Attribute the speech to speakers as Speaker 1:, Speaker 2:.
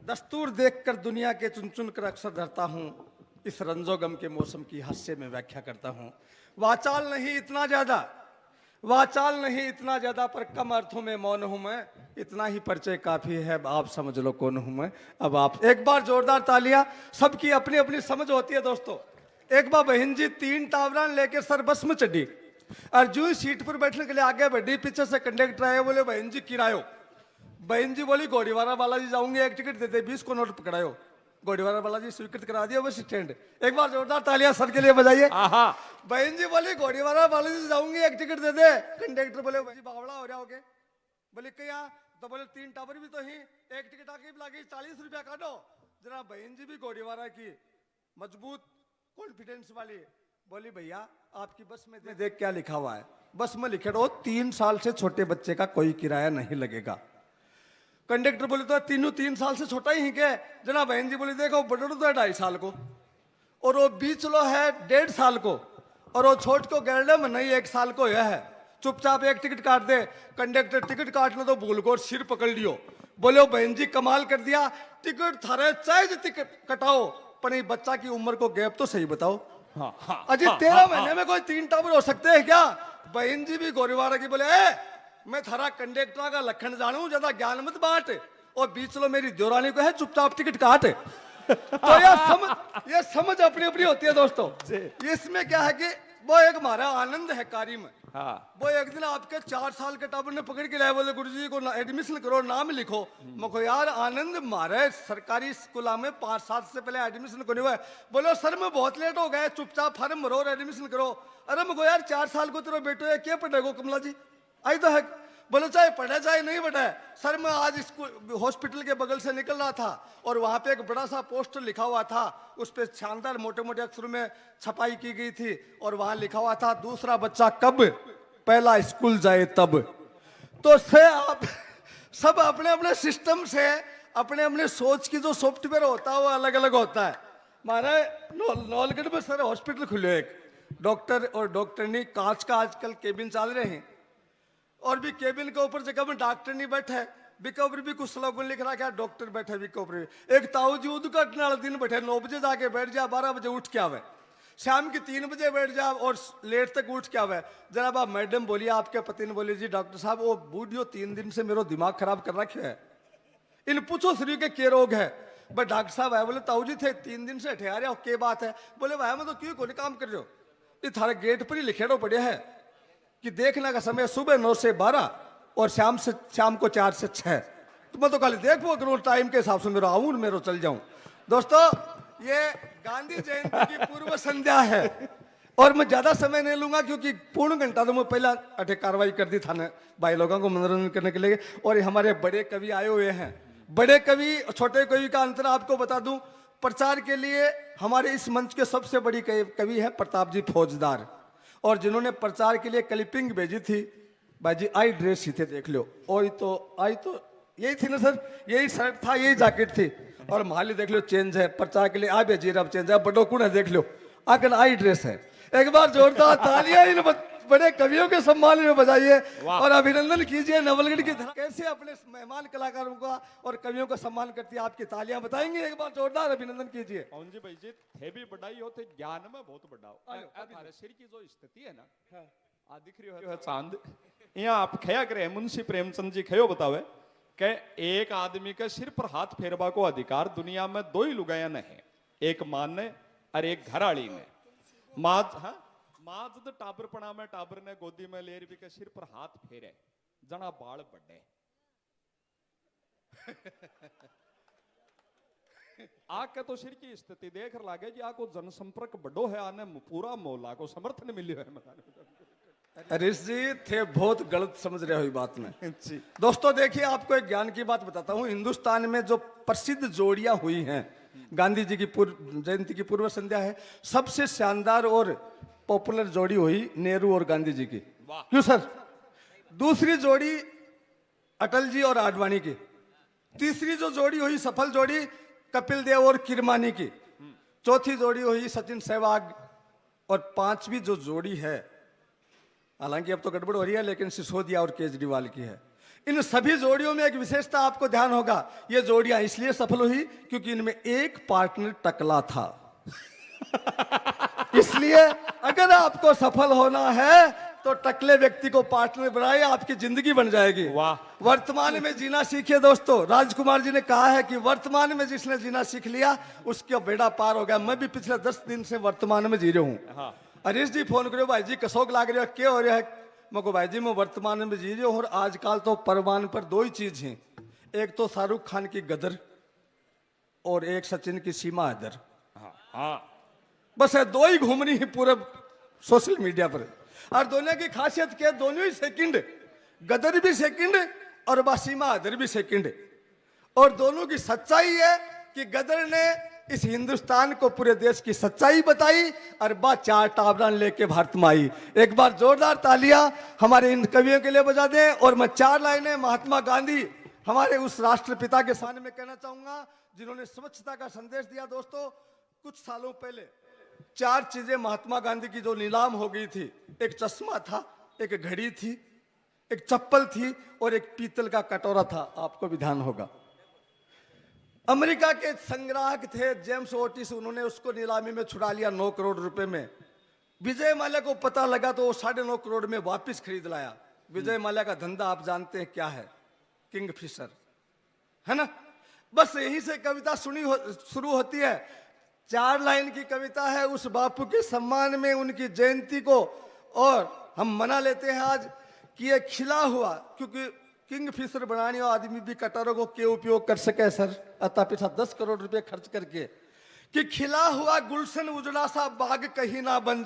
Speaker 1: दस्तूर देखकर दुनिया के चुन चुन कर अक्सर डरता हूँ। इस रंजो गम के मौसम की हास्य में व्याख्या करता हूँ। वाचाल नहीं इतना ज्यादा, वाचाल नहीं इतना ज्यादा, पर कम अर्थों में मौन हूं मैं। इतना ही परिचय काफी है, अब आप समझ लो कौन हूं मैं। अब आप एक बार जोरदार तालियां। सबकी अपनी अपनी समझ होती है दोस्तों। एक बार बहन जी 3 टावरान लेके सर बस में चढ़ी और जो ही सीट पर बैठने के लिए आगे बढ़ी, पीछे से कंडक्टर आए, बोले बहन जी किरायो। बहन जी बोली घोड़ीवाला बालाजी जाऊंगी, 1 टिकट देते 20 को नोट पकड़ायो। घोड़ीवाला बालाजी स्वीकृत करा दिया बस स्टैंड। एक बार जोरदार तालियां सर के लिए बजाइए। बहन जी बोली घोड़ीवाला बालाजी जाऊंगी, 1 टिकट दे दे। कंडक्टर बोले भाई बावड़ा हो जाओगे। बोले क्या? तो बोले 3 टावर भी तो ही, 1 टिकट आके लगी 40 रुपया काटो। जरा बहन जी भी घोड़ीवाला की मजबूत कॉन्फिडेंस वाली बोली भैया आपकी बस में देख क्या लिखा हुआ है। बस में लिखे रहो 3 साल से छोटे बच्चे का कोई किराया नहीं लगेगा। कंडक्टर बोले तो तीनों 3 साल से छोटा ही क्या? जना बहन जी बोली देखो बड़ो तो है 2.5 साल को, और वो बीच लो है 1.5 साल को, और वो छोट को गैरडे में नहीं 1 साल को यह है। चुपचाप 1 टिकट काट दे। कंडक्टर टिकट काटना तो भूल को सिर पकड़ लियो। बोले बहन जी कमाल कर दिया, टिकट थारे चाहे टिकट कटाओ, पर ये बच्चा की उम्र को गैप तो सही बताओ। अजी 13 महीने में कोई 3 टावर हो सकते हैं क्या? बहन जी भी गोरीवाड़ा की बोले मैं थारा कंडक्टर का लखन जानू, ज्यादा ज्ञान मत बांट, और बीच लो मेरी देवरानी को है चुपचाप टिकट काट। तो ये समझ अपनी अपनी होती है दोस्तों। इसमें क्या है कि वो एक हमारा आनंद है कार्य में। वो एक दिन आपके 4 साल के टाबर ने पकड़ के लाए, बोले गुरुजी को एडमिशन करो, नाम लिखो। मको यार आनंद मारे सरकारी स्कूल में 5-7 से पहले एडमिशन को नहीं हुआ। बोलो सर मैं बहुत लेट हो गया, चुपचाप फॉर्म भरो और एडमिशन करो। अरे मको यार 4 साल को तेरा बेटो है, क्या पढ़ेगो कमला जी? आई तो है। बोले चाहे पढ़े चाहे नहीं पढ़े। सर मैं आज स्कूल हॉस्पिटल के बगल से निकल रहा था और वहां पे एक बड़ा सा पोस्टर लिखा हुआ था, उस पे शानदार मोटे मोटे अक्षरों में छपाई की गई थी, और वहां लिखा हुआ था दूसरा बच्चा कब, पहला स्कूल जाए तब। तो से आप सब अपने अपने सिस्टम से अपने अपने सोच की जो सॉफ्टवेयर होता है वो अलग अलग होता है। हमारे नौलगढ़ में सर हॉस्पिटल खुले एक, डॉक्टर और डॉक्टरनी, कांच का आजकल केबिन चल रहे हैं, और भी केबिन के ऊपर जगह में डॉक्टर नहीं बैठे, बिके ऊपर भी कुछ स्लोगन लिख रहा है डॉक्टर बैठे बिके ऊपर। एक ताऊ जी उद्घाटन वाले दिन बैठे, 9 बजे जाके बैठ जा, 12 बजे उठ के आवे, शाम की 3 बजे बैठ जा और लेट तक उठ के आवे। जनाब आप मैडम बोलिए, आपके पति ने बोली जी डॉक्टर साहब वो बूढ़ियो 3 दिन से मेरा दिमाग खराब कर रखे है, इन पूछो शरीर के क्या रोग है। बस डॉक्टर साहब आए, बोले ताऊ जी थे 3 दिन से ठहरे हो, क्या बात है? बोले भाई मैं तो क्यों कोई काम कर रहे हो, ये थारे गेट पर ही लिखे रहो पड़े है कि देखने का समय सुबह 9 से 12 और शाम को 4 से 6। तो मैं तो खाली देखो करो टाइम के हिसाब से मेरा आऊं मेरा चल जाऊं। दोस्तों ये गांधी जयंती की पूर्व संध्या है और मैं ज्यादा समय नहीं लूंगा क्योंकि पूर्ण घंटा तो मैं पहला अठे कार्रवाई कर दी थाने भाई लोगों को मनोरंजन करने के लिए। और हमारे बड़े कवि आए हुए हैं, बड़े कवि छोटे कवि का अंतर आपको बता दूं। प्रचार के लिए हमारे इस मंच के सबसे बड़ी कवि है प्रताप जी फौजदार, और जिन्होंने प्रचार के लिए क्लिपिंग भेजी थी भाई जी आई ड्रेस ही थे देख लो, और तो आई तो यही थी ना सर, यही शर्ट था यही जैकेट थी, और माली देख लो चेंज है प्रचार के लिए आ भेजी अब चेंज है, बड़ो कुण है देख लो आकर आई ड्रेस है। एक बार जोरदार तालियां इन बड़े कवियों के सम्मान में बजाइए और अभिनंदन कीजिए नवलगढ़ की तरह कैसे अपने मेहमान कलाकारों का और कवियों का सम्मान करती है। आपकी तालियां बताएंगे, एक बार जोरदार अभिनंदन कीजिए।
Speaker 2: कौन जी भाई जी थे भी बढ़ाई हो थे ज्ञान में बहुत बड़ा हो। सिर की जो स्थिति है ना आ दिख रही है चांद, यहाँ आप खया करे मुंशी प्रेमचंद जी खयो बतावे कि एक आदमी के सिर पर हाथ फेरवा को अधिकार दुनिया में 2 ही लुगाया ने है, एक मां ने और एक घराड़ी ने। माज टाबरपणा में टाबर ने गोदी में लेर भी के सिर पर हाथ फेरे जना बाल बड़े आके तो सिर की स्थिति देख लागे जी आको जनसंपर्क बड़ो है, आने पूरा मोहल्ला को समर्थन मिले है।
Speaker 1: हरीश जी थे बहुत गलत समझ रहे हो बात में। दोस्तों देखिए आपको एक ज्ञान की बात बताता हूँ, हिंदुस्तान में जो प्रसिद्ध जोड़ियां हुई हैं, गांधी जी की जयंती की पूर्व संध्या है, सबसे शानदार और पॉपुलर जोड़ी हुई नेहरू और गांधी जी की। क्यों सर? दूसरी जोड़ी अटल जी और आडवाणी की, तीसरी जो जोड़ी हुई सफल जोड़ी कपिल देव और किरमानी की, चौथी जोड़ी हुई सचिन सहवाग, और 5वीं जो जोड़ी है हालांकि अब तो गड़बड़ हो रही है लेकिन सिसोदिया और केजरीवाल की है। इन सभी जोड़ियों में एक विशेषता आपको ध्यान होगा, ये जोड़ियां इसलिए सफल हुई क्योंकि इनमें एक पार्टनर टकला था। इसलिए अगर आपको सफल होना है तो टकले व्यक्ति को पार्टनर बनाए, आपकी जिंदगी बन जाएगी।
Speaker 2: वाह।
Speaker 1: वर्तमान में जीना सीखिए दोस्तों। राजकुमार जी ने कहा है कि वर्तमान में जिसने जीना सीख लिया उसका बेड़ा पार हो गया। मैं भी पिछले 10 दिन से वर्तमान में जी रहा हूँ।
Speaker 2: हाँ।
Speaker 1: हरीश जी फोन करो, भाई जी कसोक लाग रहे हो, क्या हो रहा है? मैं को भाई जी मैं वर्तमान में जी रहा हूँ और आजकल तो परवान पर दो ही चीज हैं, एक तो शाहरुख खान की गदर और एक सचिन की सीमा हैदर।
Speaker 2: हाँ हाँ।
Speaker 1: बस है दो ही घूम रही है पूरे सोशल मीडिया पर। और दोनों की खासियत क्या है? दोनों ही सेकंड, गदर भी सेकंड और बासीमा हैदर भी सेकंड। और दोनों की सच्चाई है कि गदर ने इस हिंदुस्तान को पूरे देश की सच्चाई बताई और बा 4 टाबरान लेके भारत में आई। एक बार जोरदार तालियां हमारे इन कवियों के लिए बजा दें। और मैं 4 लाइनें महात्मा गांधी हमारे उस राष्ट्रपिता के सामने में कहना चाहूंगा जिन्होंने स्वच्छता का संदेश दिया। दोस्तों कुछ सालों पहले 4 चीजें महात्मा गांधी की जो नीलाम हो गई थी, एक चश्मा था, एक घड़ी थी, एक चप्पल थी और एक पीतल का कटोरा था। आपको भी ध्यान होगा। अमेरिका के संग्राहक थे जेम्स ओटिस, उन्होंने उसको नीलामी में छुड़ा लिया 9 करोड़ रुपए में। विजय माल्या को पता लगा तो वो 9.5 करोड़ में वापस खरीद लाया। विजय माल्या का धंधा आप जानते हैं क्या है? किंगफिशर, है ना? बस यहीं से कविता शुरू होती है। 4 लाइन की कविता है उस बापू के सम्मान में, उनकी जयंती को। और हम मना लेते हैं आज कि ये खिला हुआ, क्योंकि किंगफिशर बनाने वाला आदमी भी कटोरों को क्यों उपयोग कर सके सर? अतः पिछा 10 करोड़ रुपए खर्च करके कि खिला हुआ गुलशन उजड़ा सा बाग कहीं ना बन